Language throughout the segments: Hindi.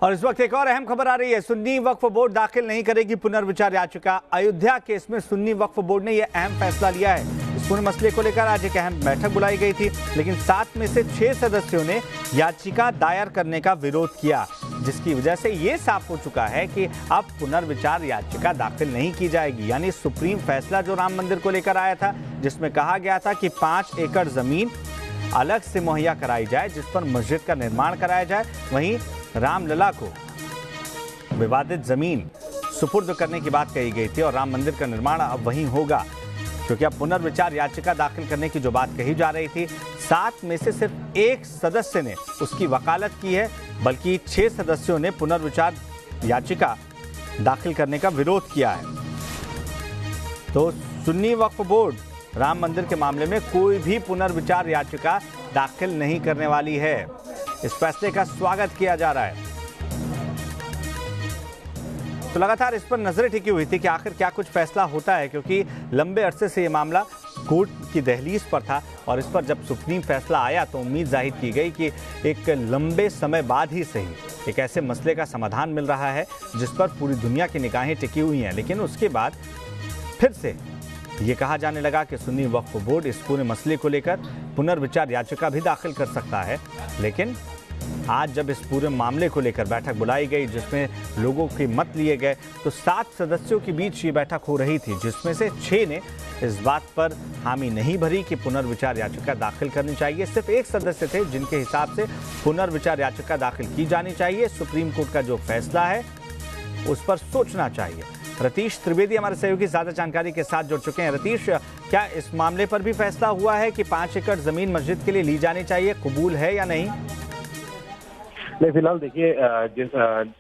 और इस वक्त एक और अहम खबर आ रही है। सुन्नी वक्फ बोर्ड दाखिल नहीं करेगी पुनर्विचार याचिका। अयोध्या केस में सुन्नी वक्फ बोर्ड ने यह अहम फैसला लिया है। इस पूरे मसले को लेकर आज एक अहम बैठक बुलाई गई थी, लेकिन 7 में से 6 सदस्यों ने याचिका दायर करने का विरोध किया, जिसकी वजह से यह साफ हो चुका है कि अब पुनर्विचार याचिका दाखिल नहीं की जाएगी। यानी सुप्रीम फैसला जो राम मंदिर को लेकर आया था, जिसमें कहा गया था कि 5 एकड़ जमीन अलग से मुहैया कराई जाए, जिस पर मस्जिद का निर्माण कराया जाए, वहीं रामलला को विवादित जमीन सुपुर्द करने की बात कही गई थी और राम मंदिर का निर्माण अब वहीं होगा, क्योंकि अब पुनर्विचार याचिका दाखिल करने की जो बात कही जा रही थी, 7 में से सिर्फ 1 सदस्य ने उसकी वकालत की है, बल्कि 6 सदस्यों ने पुनर्विचार याचिका दाखिल करने का विरोध किया है। तो सुन्नी वक्फ बोर्ड राम मंदिर के मामले में कोई भी पुनर्विचार याचिका दाखिल नहीं करने वाली है। इस फैसले का स्वागत किया जा रहा है। तो लगातार इस पर नजरें टिकी हुई थी कि आखिर क्या कुछ फैसला होता है, क्योंकि लंबे अरसे से ये मामला कोर्ट की दहलीज पर था और इस पर जब सुप्रीम फैसला आया तो उम्मीद जाहिर की गई कि एक लंबे समय बाद ही सही एक ऐसे मसले का समाधान मिल रहा है जिस पर पूरी दुनिया की निगाहें टिकी हुई हैं। लेकिन उसके बाद फिर से ये कहा जाने लगा कि सुन्नी वक्फ बोर्ड इस पूरे मसले को लेकर पुनर्विचार याचिका भी दाखिल कर सकता है। लेकिन आज जब इस पूरे मामले को लेकर बैठक बुलाई गई, जिसमें लोगों के मत लिए गए, तो 7 सदस्यों के बीच ये बैठक हो रही थी, जिसमें से 6 ने इस बात पर हामी नहीं भरी कि पुनर्विचार याचिका दाखिल करनी चाहिए। सिर्फ 1 सदस्य थे जिनके हिसाब से पुनर्विचार याचिका दाखिल की जानी चाहिए। सुप्रीम कोर्ट का जो फैसला है उस पर सोचना चाहिए। रतीश त्रिवेदी हमारे सहयोगी ज्यादा जानकारी के साथ जुड़ चुके हैं। रतीश, क्या इस मामले पर भी फैसला हुआ है कि 5 एकड़ जमीन मस्जिद के लिए ली जानी चाहिए, कबूल है या नहीं? नहीं, फिलहाल देखिए, जिस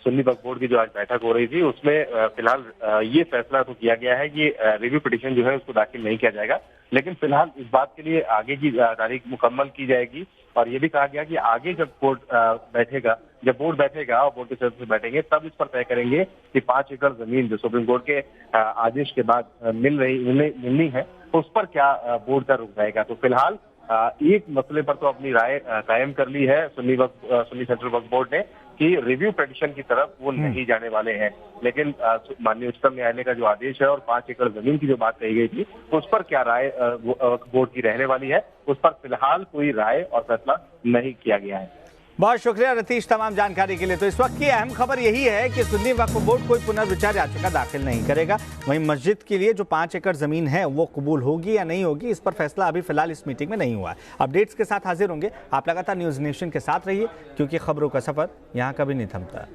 सुन्नी वक्फ बोर्ड की जो आज बैठक हो रही थी उसमें फिलहाल ये फैसला तो किया गया है कि रिव्यू पिटीशन जो है उसको दाखिल नहीं किया जाएगा। लेकिन फिलहाल इस बात के लिए आगे की तारीख मुकम्मल की जाएगी और ये भी कहा गया कि आगे जब कोर्ट बैठेगा, जब बोर्ड बैठेगा और बोर्ड के सदस्य बैठेंगे, तब इस पर तय करेंगे कि 5 एकड़ जमीन जो सुप्रीम कोर्ट के आदेश के बाद मिलनी है, उस पर क्या बोर्ड का रुख रहेगा। तो फिलहाल एक मसले पर तो अपनी राय कायम कर ली है सुन्नी सेंट्रल वक्फ बोर्ड ने कि रिव्यू पिटीशन की तरफ वो नहीं जाने वाले हैं। लेकिन माननीय उच्चतम न्यायालय का जो आदेश है और 5 एकड़ जमीन की जो बात कही गई थी, उस पर क्या राय बोर्ड की रहने वाली है, उस पर फिलहाल कोई राय और फैसला नहीं किया गया है। बहुत शुक्रिया रतीश तमाम जानकारी के लिए। तो इस वक्त की अहम खबर यही है कि सुन्नी वक्फ बोर्ड कोई पुनर्विचार याचिका दाखिल नहीं करेगा। वहीं मस्जिद के लिए जो 5 एकड़ जमीन है वो कबूल होगी या नहीं होगी, इस पर फैसला अभी फिलहाल इस मीटिंग में नहीं हुआ है। अपडेट्स के साथ हाजिर होंगे। आप लगातार न्यूज़ नेशन के साथ रहिए, क्योंकि खबरों का सफर यहाँ कभी नहीं थमता।